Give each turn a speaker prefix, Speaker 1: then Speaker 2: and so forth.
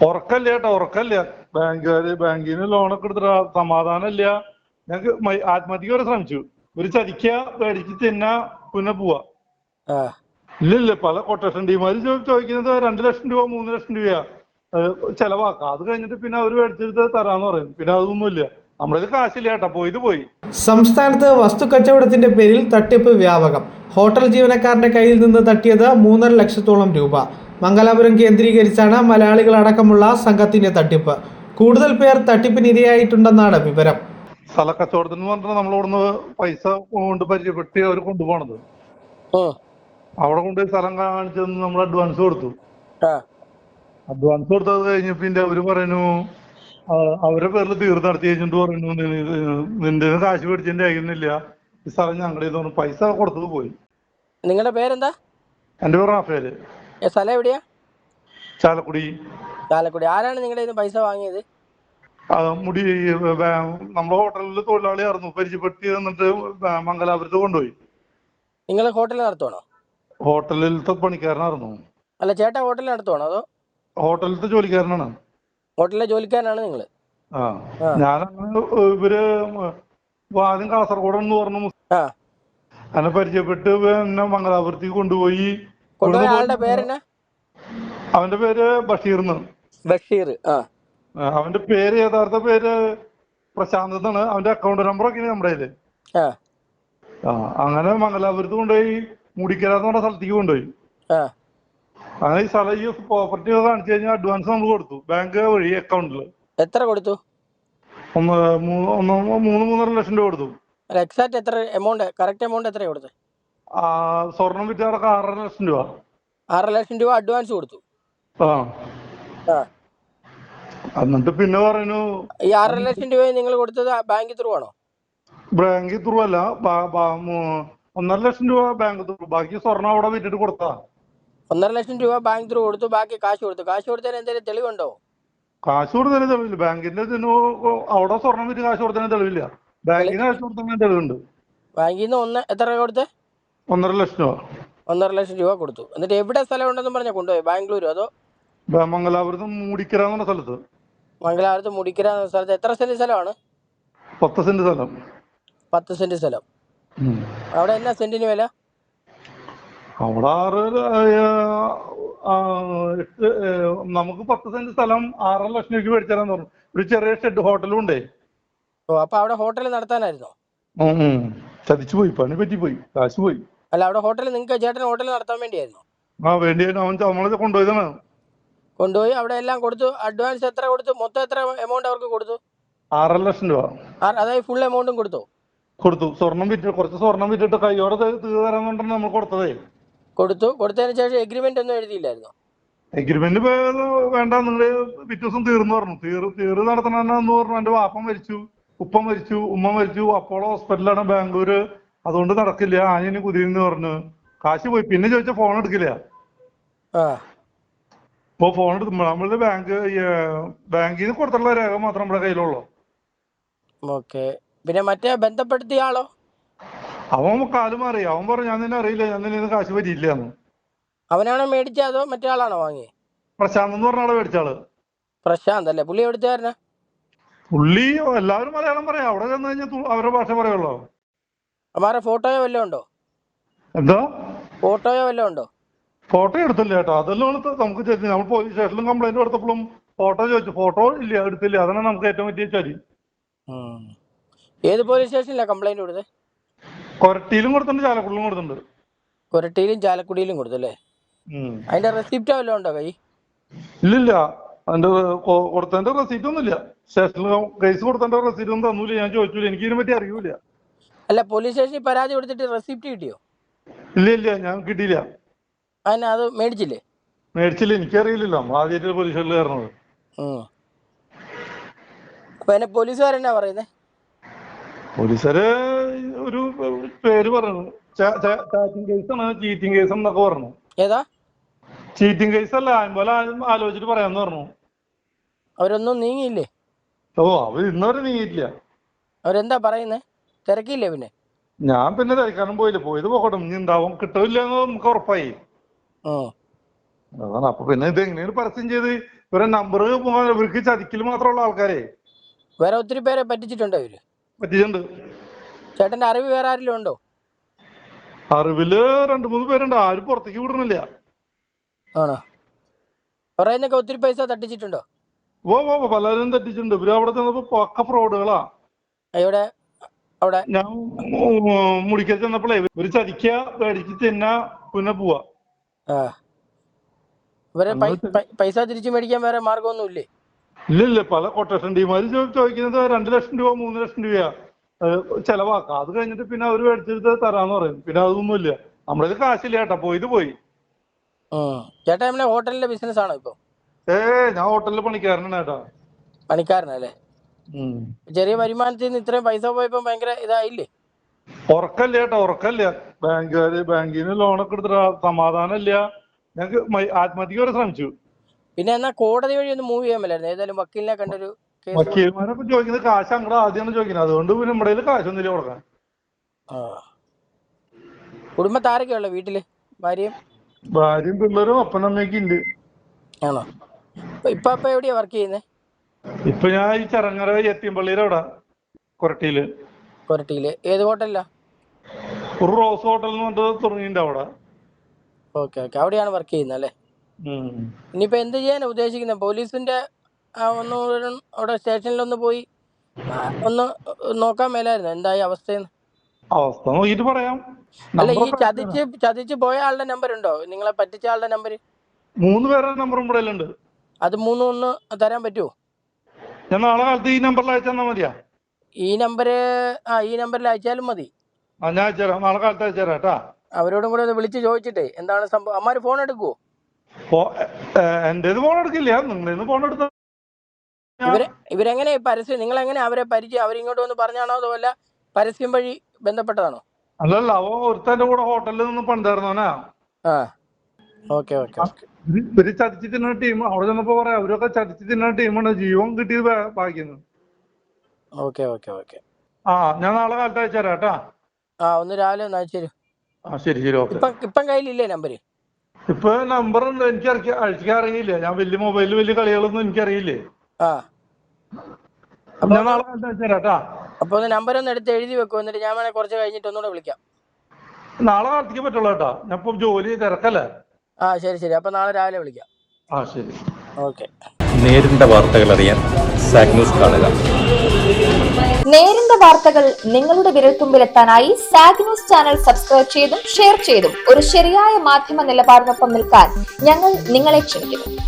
Speaker 1: ഉറക്കല്ല ചേട്ടാ, ഉറക്കല്ല. ബാങ്കിൽ നിന്ന് ലോണൊക്കെ എടുത്തിട്ട് സമാധാനമില്ല. ഞങ്ങക്ക് ആത്മഹത്യക്ക് വരെ ശ്രമിച്ചു. ഒരു ചതിക്ക മേടിച്ച് തിന്നാ പിന്നെ പോവാ. ഇല്ലില്ല, പല കൊട്ടേഷൻ ടീമാര് ചോദിക്കുന്നത് 2 ലക്ഷം രൂപ 3 ലക്ഷം രൂപയാ ചെലവാക്കാം. അത് കഴിഞ്ഞിട്ട് പിന്നെ അവര് മേടിച്ചെടുത്ത് തരാന്ന് പറയും. പിന്നെ അതൊന്നുമില്ല. നമ്മളത് കാശില്ല ചേട്ടാ, പോയത് പോയി.
Speaker 2: സംസ്ഥാനത്ത് വസ്തു കച്ചവടത്തിന്റെ പേരിൽ തട്ടിപ്പ് വ്യാപകം. ഹോട്ടൽ ജീവനക്കാരന്റെ കയ്യിൽ നിന്ന് തട്ടിയത് 3.5 ലക്ഷത്തോളം രൂപ. മംഗലാപുരം കേന്ദ്രീകരിച്ചാണ് മലയാളികളടക്കമുള്ള സംഘത്തിന്റെ തട്ടിപ്പ്. കൂടുതൽ പേർ തട്ടിപ്പിനിരയായിട്ടുണ്ടെന്നാണ് വിവരം.
Speaker 1: സ്ഥലക്കച്ചവടത്തിന് പറഞ്ഞാൽ നമ്മളിവിടുന്ന് പൈസ കൊണ്ട് പരിചയപ്പെട്ട് അവർ കൊണ്ടുപോകണത്. അവിടെ കൊണ്ടുപോയി സ്ഥലം കാണിച്ചെന്ന് നമ്മൾ അഡ്വാൻസ് കൊടുത്തു. അഡ്വാൻസ് കൊടുത്തത് കഴിഞ്ഞ പിന്നെ അവര് പറയുന്നു അവരുടെ പേരിൽ തീർത്ത് നടത്തി കഴിഞ്ഞിട്ട് പറയുന്നു നിന്റെ കാശ് മേടിച്ചതിന്റെ അയക്കുന്നില്ല, ഈ സ്ഥലം ഞങ്ങളുടെ പറഞ്ഞു പൈസ കൊടുത്തത് പോയി.
Speaker 3: നിങ്ങളുടെ പേരെന്താ?
Speaker 1: എന്റെ പേര് റാഫേല്.
Speaker 3: സ്ഥലം എവിടെയാ?
Speaker 1: ചാലക്കുടി.
Speaker 3: ചാലക്കുടി. ആരാണ് നിങ്ങളുടെ പൈസ വാങ്ങിയത്?
Speaker 1: മുടി നമ്മുടെ ഹോട്ടലിൽ തൊഴിലാളിയായിരുന്നു, പരിചയപ്പെടുത്തി എന്നിട്ട് മംഗലാപുരത്ത് കൊണ്ടുപോയി.
Speaker 3: നിങ്ങൾ ഹോട്ടൽ നടത്തുവാണോ?
Speaker 1: ഹോട്ടലിലത്തെ പണിക്കാരനായിരുന്നു.
Speaker 3: അല്ല ചേട്ടാ, ഹോട്ടൽ നടത്തുവാണോ അതോ?
Speaker 1: ഹോട്ടലിലത്തെ ജോലിക്കാരനാണ്.
Speaker 3: ഹോട്ടലിലെ ജോലിക്കാരനാണ് നിങ്ങള്?
Speaker 1: ഞാനങ്ങനെ ഇവര് ആദ്യം കാസർഗോഡ് എന്ന് പറഞ്ഞു എന്നെ പരിചയപ്പെട്ട് എന്നെ മംഗലാപുരത്തേക്ക് കൊണ്ടുപോയി.
Speaker 3: ആളുടെ പേരെന്നാ?
Speaker 1: അവന്റെ പേര് ബഷീർന്ന്.
Speaker 3: ബഷീർ.
Speaker 1: അവന്റെ പേര് യഥാർത്ഥ പേര് പ്രശാന്ത് എന്നാണ്. അവന്റെ അക്കൗണ്ട് നമ്പറൊക്കെ നമ്മുടെ കയ്യില്. അങ്ങനെ മംഗലാപുരത്ത് കൊണ്ടുപോയി മുടിക്കരാന്ന് പറഞ്ഞ സ്ഥലത്തേക്ക് കൊണ്ടുപോയി. അങ്ങനെ ഈ സ്ഥലം ഈ പ്രോപ്പർട്ടി കാണിച്ചു കഴിഞ്ഞാൽ അഡ്വാൻസ് നമ്മൾ കൊടുത്തു ബാങ്ക് വഴി അക്കൗണ്ടില്.
Speaker 3: എത്ര കൊടുത്തു?
Speaker 1: 3.5 ലക്ഷം രൂപ കൊടുത്തു.
Speaker 3: എക്സാക്ട് എത്ര എമൗണ്ട്, കറക്റ്റ് എമൗണ്ട് എത്രയാ കൊടുത്തത്?
Speaker 1: സ്വർണം വിറ്റടക്കം 6.5 ലക്ഷം രൂപ.
Speaker 3: 6 ലക്ഷം രൂപ അഡ്വാൻസ് കൊടുത്തു.
Speaker 1: എന്നിട്ട് പിന്നെ പറയുന്നു
Speaker 3: ഈ 6 ലക്ഷം രൂപ നിങ്ങൾ കൊടുത്തത് ബാങ്ക് ത്രൂ ആണോ?
Speaker 1: ബാങ്ക് ത്രൂ അല്ല, 1.5 ലക്ഷം രൂപ ബാങ്ക് ത്രൂ, ബാക്കി സ്വർണം അവിടെ വിറ്റിട്ട് കൊടുത്താ.
Speaker 3: 1.5 ലക്ഷം രൂപ ബാങ്ക് ത്രൂ കൊടുത്തു, ബാക്കി കാശ് കൊടുത്തു. കാശ് കൊടുത്തതിന് എന്തെങ്കിലും തെളിവുണ്ടോ?
Speaker 1: കാശ് കൊടുത്തതിന് തെളിവില്ല. ബാങ്കിന്റെ അവിടെ സ്വർണം വിറ്റ് കാശ് കൊടുത്തതിന് തെളിവില്ല. ബാങ്കിന് കാശ് കൊടുത്തതിന് തെളിവുണ്ട്.
Speaker 3: ബാങ്കിൽ നിന്ന് എത്ര രൂപ കൊടുത്തേ?
Speaker 1: 1.5 ലക്ഷം രൂപ.
Speaker 3: 1.5 ലക്ഷം രൂപ കൊടുത്തു. എന്നിട്ട് എവിടെ സ്ഥലം ഉണ്ടെന്ന് പറഞ്ഞാൽ കൊണ്ടുപോയി? ബാംഗ്ലൂരോ അതോ?
Speaker 1: മംഗലാപുരത്ത് മൂടിക്കര എന്ന സ്ഥലത്ത്.
Speaker 3: മംഗലാപുരത്ത് മുടിക്കര എന്ന സ്ഥലത്ത് എത്ര സെന്റ് സ്ഥലമാണ്?
Speaker 1: 10 സെന്റ് സ്ഥലം.
Speaker 3: 10 സെന്റ് സ്ഥലം. അവിടെ എന്നാ സെന്റിന് വില?
Speaker 1: അവിടെ നമുക്ക് 10 സെന്റ് സ്ഥലം 6.5 ലക്ഷം രൂപയ്ക്ക് മേടിച്ചാലെന്ന് പറഞ്ഞു. ഒരു ചെറിയ ഷെഡ് ഹോട്ടലും ഉണ്ടേ.
Speaker 3: അപ്പൊ അവിടെ ഹോട്ടൽ നടത്താനായിരുന്നോ?
Speaker 1: ചതിച്ചു പോയി, പണി പറ്റി പോയി, കാശ് പോയി.
Speaker 3: അല്ല, അവിടെ ഹോട്ടൽ നിങ്ങൾക്ക് ചേട്ടൻ ഹോട്ടൽ നടത്താൻ വേണ്ടിയായിരുന്നു?
Speaker 1: വേണ്ടിയായിരുന്നു. അവൻ നമ്മളെ കൊണ്ടുപോയതാണ്.
Speaker 3: കൊണ്ടുപോയി അവിടെ എല്ലാം കൊടുത്തു. അഡ്വാൻസ് എത്ര കൊടുത്തു? മൊത്തം എത്ര എമൗണ്ട് അവർക്ക് കൊടുത്തു?
Speaker 1: 6.5 ലക്ഷം രൂപ.
Speaker 3: അതായത് ഫുൾ എമൗണ്ടും കൊടുത്തു?
Speaker 1: കൊടുത്തു. സ്വർണം വിറ്റ് കുറച്ച് സ്വർണം വിറ്റിട്ട് കയ്യോടെ തീർന്നു തരാന്നുണ്ടെന്ന് നമ്മൾ കൊടുത്തതേ.
Speaker 3: കൊടുത്തതിന് ശേഷം എഗ്രിമെന്റ് ഒന്നും എഴുതിയില്ലായിരുന്നോ?
Speaker 1: എഗ്രിമെന്റ് വേണ്ട, നിങ്ങള് പിറ്റേ ദിവസം തീർന്നു പറഞ്ഞു. തീർ നടത്തണമെന്ന് പറഞ്ഞു. എന്റെ വാപ്പ മരിച്ചു, ഉപ്പ മരിച്ചു, ഉമ്മ മരിച്ചു, അപ്പോളോ ഹോസ്പിറ്റലാണ് ബാംഗ്ലൂര്, അതുകൊണ്ട് നടക്കില്ല, ആഞ്ഞിന് കുതിരെന്ന് പറഞ്ഞു. കാശ് പോയി. പിന്നെ ചോദിച്ച ഫോൺ എടുക്കില്ല. ഇപ്പൊ ഫോൺ എടുത്ത് നമ്മള് ബാങ്കിൽ നിന്ന് കൊടുത്തുള്ള രേഖ മാത്രം നമ്മുടെ കയ്യിലുള്ളൂ.
Speaker 3: പിന്നെ മറ്റേ ബന്ധപ്പെടുത്തിയ ആളോ?
Speaker 1: അവൻ കാല് മാറി. അവൻ പറഞ്ഞു ഞാൻ നിന്നെ അറിയില്ല, ഞാൻ നിന്നെ കാശ് പറ്റിയില്ല.
Speaker 3: അവനാണോ മേടിച്ച അതോ മറ്റേ ആളാണോ വാങ്ങിയത്?
Speaker 1: പ്രശാന്ത് എന്ന് പറഞ്ഞ ആളെ മേടിച്ച ആള്.
Speaker 3: പ്രശാന്ത് അല്ലേ? പുള്ളി എവിടുത്തുകാരനാ?
Speaker 1: പുള്ളി എല്ലാവരും മലയാളം പറയാം. അവിടെ ചെന്ന് കഴിഞ്ഞാൽ അവരുടെ ഭാഷ പറയുള്ളൂ.
Speaker 3: അമ്മാരെ ഫോട്ടോയോ വല്ലതും ഉണ്ടോ?
Speaker 1: എന്താ
Speaker 3: ഫോട്ടോയോ വല്ലതും ഉണ്ടോ?
Speaker 1: ഫോട്ടോ എടുത്തില്ല ചേട്ടാ. അതെല്ലാം നമുക്ക് നമ്മൾ പോലീസ് സ്റ്റേഷനിലും കംപ്ലൈന്റ് കൊടുത്തപ്പോഴും ഫോട്ടോ ചോദിച്ചു. ഫോട്ടോ ഇല്ല, എടുത്തില്ല. അതാണ് നമുക്ക് ഏറ്റവും പറ്റിയ ചതി.
Speaker 3: ഏത് പോലീസ് സ്റ്റേഷനിലാണ് കംപ്ലൈന്റ് കൊടുത്തത്?
Speaker 1: കൊരട്ടിയിലും കൊടുത്തിട്ടുണ്ട്, ചാലക്കുടിയിലും കൊടുത്തിട്ടുണ്ട്.
Speaker 3: കൊരട്ടിയിലും ചാലക്കുടിയിലും കൊടുത്തല്ലേ? അതിന്റെ റെസിപ്റ്റ് വല്ലതും ഉണ്ടോ കൈ?
Speaker 1: ഇല്ലില്ല, അതിന്റെ കൊടുത്തതിന്റെ റെസീറ്റ് ഒന്നുമില്ല. സ്റ്റേഷനിൽ കേസ് കൊടുത്തതിന്റെ റെസീറ്റ് ഒന്നും തന്നൂല. ഞാൻ ചോദിച്ചില്ല, എനിക്ക് ഇതിനെ പറ്റി അറിയൂല.
Speaker 3: അല്ല, പോലീസ് സ്റ്റേഷനിൽ പരാതി കൊടുത്തിട്ട് റെസിപ്റ്റ് കിട്ടിയോ?
Speaker 1: ഇല്ല, ഞാൻ കിട്ടിയില്ല.
Speaker 3: അതിന് അത് മേടിച്ചില്ലേ?
Speaker 1: മേടിച്ചില്ല, എനിക്കറിയില്ലല്ലോ. ആദ്യമായിട്ട് പോലീസ് സ്റ്റേഷനിൽ കയറണത്.
Speaker 3: അപ്പൊ എന്നെ പോലീസുകാരെന്നാ പറയുന്നേ?
Speaker 1: പോലീസുകാര് ഒരു പേര് പറഞ്ഞു, ചാറ്റിംഗ് കേസാണ്, ചീറ്റിംഗ് കേസ് എന്നൊക്കെ പറഞ്ഞു.
Speaker 3: ഏതാ?
Speaker 1: ചീറ്റിംഗ് കേസ് അല്ല, അതുപോലെ ആലോചിച്ചിട്ട് പറയാന്ന് പറഞ്ഞു.
Speaker 3: അവരൊന്നും നീങ്ങിയില്ലേ?
Speaker 1: അവർ ഇന്നവരെ നീങ്ങിയിട്ടില്ല.
Speaker 3: അവരെന്താ പറയുന്നേ? തിരക്കില്ലേ? പിന്നെ
Speaker 1: ഞാൻ പിന്നെ തിരക്കാനും പോയില്ല. പോയത് പോകട്ടെ, ഇനി ഉണ്ടാവും, കിട്ടില്ല എന്ന് നമുക്ക് ഉറപ്പായി. അതാണ്. അപ്പൊ പിന്നെ ഇത് എങ്ങനെയാണ് പരസ്യം ചെയ്ത് ഇവരെ നമ്പർ ഇവർക്ക് ചതിക്കൽ മാത്രമുള്ള ആൾക്കാരെ
Speaker 3: വേറെ ഒത്തിരി പേരെ പറ്റിച്ചിട്ടുണ്ടോ ഇവര്?
Speaker 1: പറ്റിച്ചിട്ടുണ്ട്.
Speaker 3: ചേട്ടന്റെ അറിവ് വേറെ ആരെങ്കിലും ഉണ്ടോ?
Speaker 1: അറിവില് 2-3 പേരുണ്ട്, ആരും പുറത്തേക്ക് വിടണില്ല.
Speaker 3: ആണോ? പറയുന്നൊക്കെ ഒത്തിരി പൈസ തട്ടിച്ചിട്ടുണ്ടോ?
Speaker 1: പലരും തെറ്റിച്ചിട്ടുണ്ട്. ഇവര് അവിടെ ചെന്നപ്പോ പക്ക ഫ്രോഡുകളാ.
Speaker 3: എവിടെ? അവിടെ
Speaker 1: ഞാൻ മുടിക്കൽ ചെന്നപ്പോഴേ ഇവര് ചതിക്ക, പേടിച്ച് തിന്ന, പിന്നെ പോവാ.
Speaker 3: ഇവരെ പൈസ തിരിച്ചു മേടിക്കാൻ വേറെ മാർഗമൊന്നും ഇല്ലേ?
Speaker 1: ഇല്ല. പല കൊട്ടേഷൻ ടീമാര് ചോദിക്കുന്നത് 2 ലക്ഷം രൂപ 3 ലക്ഷം രൂപയാ ചെലവാക്കാം. അത് കഴിഞ്ഞിട്ട് പിന്നെ അവര് മേടിച്ചെടുത്ത് തരാന്ന് പറയും. പിന്നെ അതൊന്നുമില്ല. നമ്മളിത് കാശില്ല ചേട്ടാ, പോയി.
Speaker 3: ചേട്ടാ നമ്മളെ ഹോട്ടലിന്റെ ബിസിനസ് ആണോ ഇപ്പൊ?
Speaker 1: ഞാൻ ഹോട്ടലിൽ പണിക്കാരനാണ് ചേട്ടാ.
Speaker 3: പണിക്കാരനല്ലേ? ചെറിയ വരുമാനത്തിൽ നിന്ന് ഇത്രയും പൈസ പോയപ്പോ ഭയങ്കര ഇതായില്ലേ?
Speaker 1: ഉറക്കല്ല ചേട്ടാ, ഉറക്കല്ല. ബാങ്കിൽ നിന്ന് ലോണൊക്കെ എടുത്തിട്ട് സമാധാനം ഇല്ല. ഞങ്ങക്ക് ആത്മഹത്യക്ക് വരെ ശ്രമിച്ചു.
Speaker 3: പിന്നെ എന്നാ കോടതി വഴി ഒന്ന് മൂവ് ചെയ്യാൻ പറ്റില്ലായിരുന്നു? ഏതായാലും വക്കീലിനെ കണ്ടൊരു
Speaker 1: വക്കീൽമാരൊക്കെ ചോദിക്കുന്നത് കാശ് അങ്ങോട്ട് ആദ്യമാണ് ചോദിക്കുന്നത്. അതുകൊണ്ട് പിന്നെ നമ്മുടെ കയ്യിൽ കാശൊന്നുമില്ല കൊടുക്കാൻ.
Speaker 3: കുടുംബത്താരൊക്കെ ഉള്ള വീട്ടില്?
Speaker 1: ഭാര്യയും പിള്ളേരും അപ്പനമ്മയൊക്കെ ഉണ്ട്.
Speaker 3: ആണോ? ഇപ്പൊ എവിടെയാ വർക്ക് ചെയ്യുന്നത്?
Speaker 1: ഇപ്പൊ ഞാൻ ഈ ചെറങ്ങര യത്തീംപള്ളിയുടെ അവിടെ
Speaker 3: കൊരട്ടിയില് ഏത് ഹോട്ടലിലാ?
Speaker 1: ഒരു റോസ് ഹോട്ടൽ എന്ന് പറഞ്ഞിട്ട് തുടങ്ങിയിട്ടുണ്ട് അവിടെ.
Speaker 3: ഓക്കെ. അവിടെയാണ് വർക്ക് ചെയ്യുന്നത് അല്ലേ? ഇനിയിപ്പോ എന്ത് ചെയ്യാനാ ഉദ്ദേശിക്കുന്നത്? പോലീസിന്റെ അവിടെ സ്റ്റേഷനിലൊന്ന് പോയി ഒന്ന് നോക്കാൻ മേലായിരുന്നു എന്തായി അവസ്ഥയെന്ന്?
Speaker 1: അവസ്ഥ നോക്കിട്ട് പറയാം.
Speaker 3: അല്ല, ഈ ചതിച്ച് പോയ ആളുടെ നമ്പർ ഉണ്ടോ? നിങ്ങളെ പറ്റിച്ച ആളുടെ നമ്പർ?
Speaker 1: 3 പേരുടെ നമ്പറും ഇവിടെ ഉണ്ട്.
Speaker 3: അത് 3 ഒന്ന് തരാൻ പറ്റുമോ?
Speaker 1: ഞാൻ നാളെ കാലത്ത് ഈ നമ്പറിൽ അയച്ചാൽ മതിയാ?
Speaker 3: ഈ നമ്പറിൽ അയച്ചാലും മതി.
Speaker 1: ഞാൻ അയച്ചുതരാം, നാളെ കാലത്ത് അയച്ചുതരാം കേട്ടാ.
Speaker 3: അവരോടും കൂടെ ഒന്ന് വിളിച്ച് ചോദിച്ചിട്ടേ എന്താണ് സംഭവം. അമ്മാര് ഫോൺ എടുക്കുവോ?
Speaker 1: എന്റേത് ഫോൺ എടുക്കില്ല, നിങ്ങളേന്ന് ഫോൺ എടുത്ത.
Speaker 3: ഇവരെങ്ങനെ പരസ്യം, നിങ്ങളെങ്ങനെ അവരെ പരിചയം? അവരിങ്ങോട്ട് വന്ന് പറഞ്ഞാണോ അതോ അല്ല പരസ്യം വഴി ബന്ധപ്പെട്ടതാണോ?
Speaker 1: അല്ലല്ല, അവ ഒരുത്തന്റെ കൂടെ ഹോട്ടലിൽ നിന്ന് പണിതായിരുന്നവനാ.
Speaker 3: ഓക്കെ.
Speaker 1: ഇവര് ചതിച്ച് തിന്ന ടീം. അവിടെ ചെന്നപ്പോ പറയാം, അവരൊക്കെ ചതിച്ച് തിന്ന ടീമാണ്. ജീവൻ കിട്ടിയത് ഭാഗ്യം.
Speaker 3: ഓക്കെ.
Speaker 1: ഞാൻ നാളെ കാലത്ത് അയച്ചുതരാം കേട്ടാ.
Speaker 3: ഒന്ന് രാവിലെ ഒന്ന് അയച്ചു തരൂ.
Speaker 1: ശരി. ഓക്കെ.
Speaker 3: ഇപ്പം കയ്യിലില്ലേ നമ്പര്?
Speaker 1: ഇപ്പൊ നമ്പർ ഉണ്ട്, എനിക്ക് അയക്കാൻ അറിയില്ല. ഞാൻ മൊബൈലിൽ വലിയ കളികളൊന്നും എനിക്കറിയില്ലേ. ഞാൻ നാളെ കാലത്ത് അയച്ചുതരാം കേട്ടാ.
Speaker 3: അപ്പൊ ഒന്ന് നമ്പർ ഒന്ന് എടുത്ത് എഴുതി വെക്കും, എന്നിട്ട് ഞാൻ വേണേ കുറച്ച് കഴിഞ്ഞിട്ട് ഒന്നുകൂടെ വിളിക്കാം.
Speaker 1: നാളെ കാലത്തേക്ക് പറ്റുള്ളൂ കേട്ടാ, ഞാൻ ഇപ്പൊ ജോലി തിരക്കല്ലേ.
Speaker 3: ശരി. അപ്പൊ നാളെ രാവിലെ വിളിക്കാം.
Speaker 1: ശരി.
Speaker 3: ഓക്കെ.
Speaker 4: നേരിന്റെ വാർത്തകൾ അറിയാൻ സാഗ് ന്യൂസ് കാണുക.
Speaker 5: നേരിന്റെ വാർത്തകൾ നിങ്ങളുടെ വിരൽത്തുമ്പിലെത്താനായി സാഗ് ന്യൂസ് ചാനൽ സബ്സ്ക്രൈബ് ചെയ്തും ഷെയർ ചെയ്തും ഒരു ശരിയായ മാധ്യമ നിലപാടിനൊപ്പം നിൽക്കാൻ ഞങ്ങൾ നിങ്ങളെ ക്ഷണിക്കുന്നു.